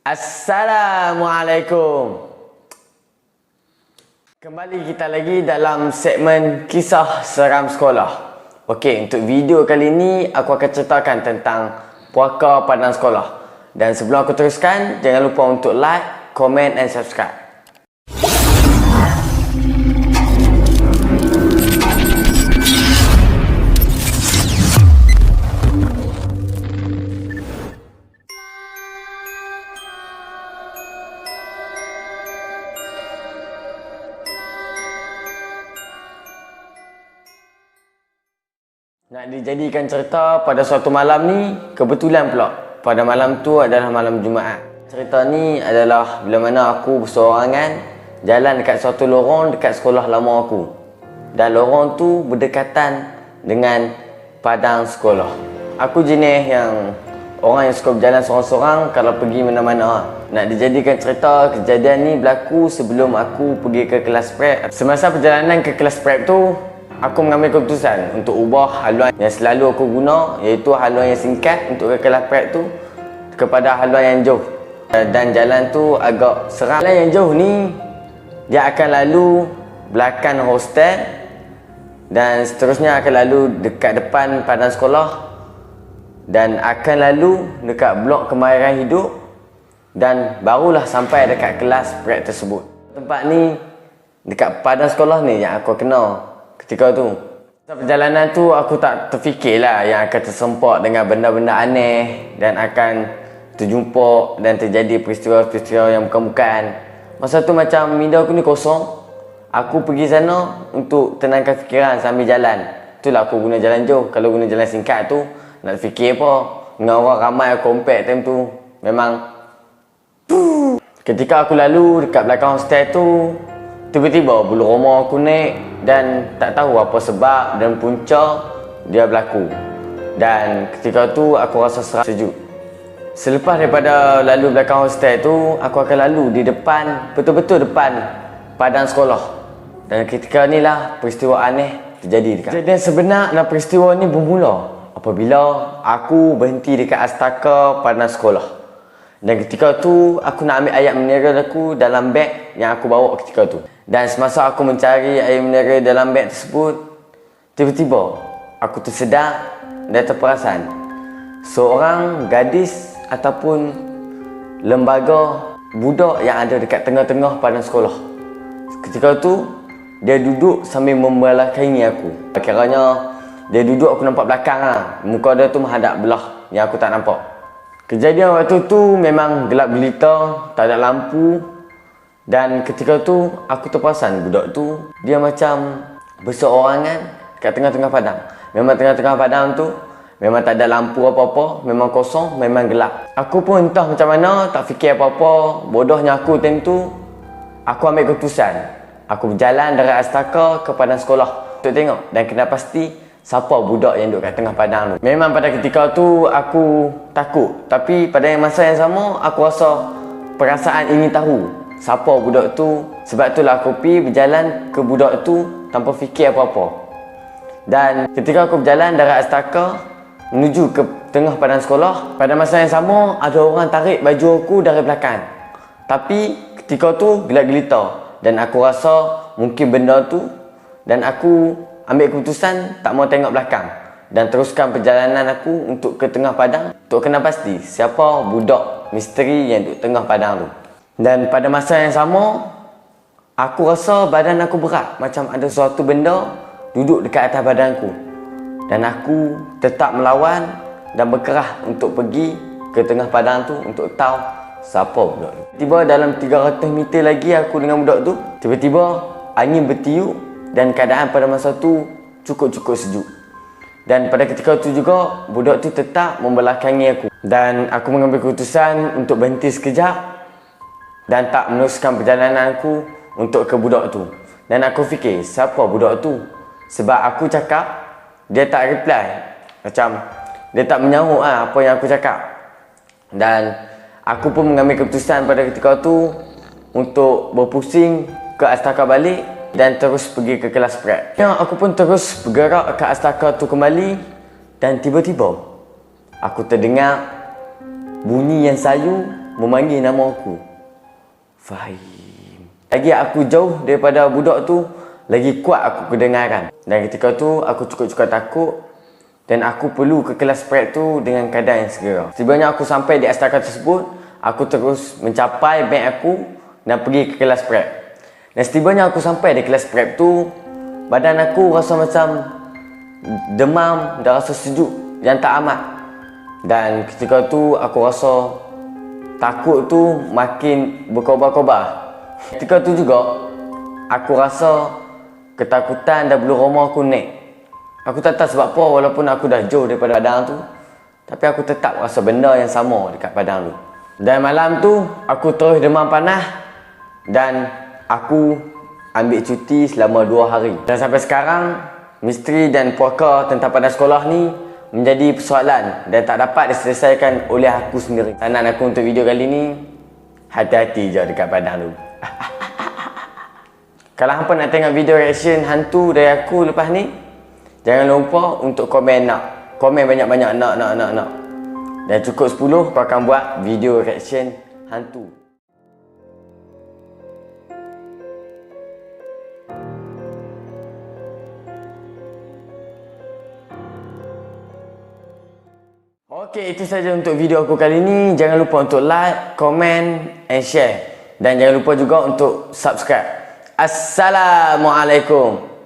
Assalamualaikum. Kembali kita lagi dalam segmen kisah seram sekolah. Okey, untuk video kali ini aku akan ceritakan tentang puaka padang sekolah. Dan sebelum aku teruskan, jangan lupa untuk like, komen dan subscribe. Nak dijadikan cerita pada suatu malam ni, kebetulan pula pada malam tu adalah malam Jumaat. Cerita ni adalah bila mana aku berseorangan jalan dekat suatu lorong dekat sekolah lama aku. Dan lorong tu berdekatan dengan padang sekolah. Aku jenis yang orang yang suka berjalan seorang-seorang kalau pergi mana-mana. Nak dijadikan cerita, kejadian ni berlaku sebelum aku pergi ke kelas prep. Semasa perjalanan ke kelas prep tu, aku mengambil keputusan untuk ubah haluan yang selalu aku guna, iaitu haluan yang singkat untuk ke kelas prep tu kepada haluan yang jauh. Dan jalan tu agak seram. Jalan yang jauh ni dia akan lalu belakang hostel dan seterusnya akan lalu dekat depan padang sekolah dan akan lalu dekat blok kemahiran hidup dan barulah sampai dekat kelas prep tersebut. Tempat ni dekat padang sekolah ni yang aku kenal ketika tu. Perjalanan tu aku tak terfikirlah yang akan tersempak dengan benda-benda aneh dan akan terjumpa dan terjadi peristiwa-peristiwa yang bukan-bukan. Masa tu macam minda aku ni kosong. Aku pergi sana untuk tenangkan fikiran sambil jalan. Itulah aku guna jalan jauh. Kalau guna jalan singkat tu nak fikir apa? Dengan orang ramai kompak time tu memang ketika aku lalu dekat belakang hostel tu, tiba-tiba bulu roma aku naik dan tak tahu apa sebab dan punca dia berlaku. Dan ketika tu aku rasa sejuk. Selepas daripada lalu belakang hostel tu, aku akan lalu di depan, betul-betul depan padang sekolah. Dan ketika ni lah peristiwa aneh terjadi dekat. Kejadian sebenar dan peristiwa ni bermula apabila aku berhenti dekat astaka padang sekolah. Dan ketika tu aku nak ambil air mineral aku dalam beg yang aku bawa ketika tu. Dan semasa aku mencari air mineral dalam beg tersebut, tiba-tiba aku tersedar dan terperasan seorang gadis ataupun lembaga budak yang ada dekat tengah-tengah padang sekolah. Ketika tu dia duduk sambil membelakangi aku. Kiranya dia duduk, aku nampak belakang lah. Muka dia tu menghadap belah yang aku tak nampak. Kejadian waktu tu memang gelap gelita, tak ada lampu. Dan ketika tu aku terperasan budak tu dia macam berseorangan kat tengah-tengah padang. Memang tengah-tengah padang tu memang tak ada lampu apa-apa, memang kosong, memang gelap. Aku pun entah macam mana, tak fikir apa-apa. Bodohnya aku time tu, aku ambil keputusan. Aku berjalan dari astaka ke padang sekolah untuk tengok dan kena pasti siapa budak yang duduk kat tengah padang tu. Memang pada ketika tu aku takut, tapi pada masa yang sama aku rasa perasaan ingin tahu siapa budak tu. Sebab itulah aku pergi berjalan ke budak tu tanpa fikir apa-apa. Dan ketika aku berjalan dari astaka menuju ke tengah padang sekolah, pada masa yang sama ada orang tarik baju aku dari belakang. Tapi ketika tu gelap gelita dan aku rasa mungkin benda tu, dan aku ambil keputusan tak mau tengok belakang dan teruskan perjalanan aku untuk ke tengah padang untuk kena pasti siapa budak misteri yang duduk tengah padang tu. Dan pada masa yang sama aku rasa badan aku berat, macam ada suatu benda duduk dekat atas badanku. Dan aku tetap melawan dan berkerah untuk pergi ke tengah padang tu untuk tahu siapa budak tu. Tiba dalam 300 meter lagi aku dengan budak tu, tiba-tiba angin bertiup dan keadaan pada masa tu cukup-cukup sejuk. Dan pada ketika tu juga budak tu tetap membelakangi aku. Dan aku mengambil keputusan untuk berhenti sekejap dan tak meneruskan perjalanan aku untuk ke budak tu. Dan aku fikir siapa budak tu? Sebab aku cakap dia tak reply. Macam dia tak menyahut apa yang aku cakap. Dan aku pun mengambil keputusan pada ketika tu untuk berpusing ke astaka balik dan terus pergi ke kelas prep. Aku pun terus bergerak ke astaka tu kembali dan tiba-tiba aku terdengar bunyi yang sayu memanggil nama aku. Fahim. Lagi aku jauh daripada budak tu, lagi kuat aku kedengaran. Dan ketika tu aku cukup-cukup takut dan aku perlu ke kelas prep tu dengan keadaan yang segera. Setibanya aku sampai di asrama tersebut, aku terus mencapai beg aku dan pergi ke kelas prep. Dan setibanya aku sampai di kelas prep tu, badan aku rasa macam demam dan rasa sejuk yang tak amat. Dan ketika tu aku rasa takut tu makin berkobar-kobar. Ketika tu juga aku rasa ketakutan dan bulu roma aku naik. Aku tak tahu sebab apa, walaupun aku dah jauh daripada padang tu, tapi aku tetap rasa benda yang sama dekat padang tu. Dan malam tu aku terus demam panas dan aku ambil cuti selama 2 hari. Dan sampai sekarang misteri dan puaka tentang padang sekolah ni menjadi persoalan dan tak dapat diselesaikan oleh aku sendiri. Saran aku untuk video kali ni, hati-hati je dekat padang tu. Kalau hampa nak tengok video reaction hantu dari aku lepas ni, jangan lupa untuk komen nak. Komen banyak-banyak nak. Dan cukup 10 aku akan buat video reaction hantu. Okey, itu saja untuk video aku kali ni. Jangan lupa untuk like, komen and share. Dan jangan lupa juga untuk subscribe. Assalamualaikum.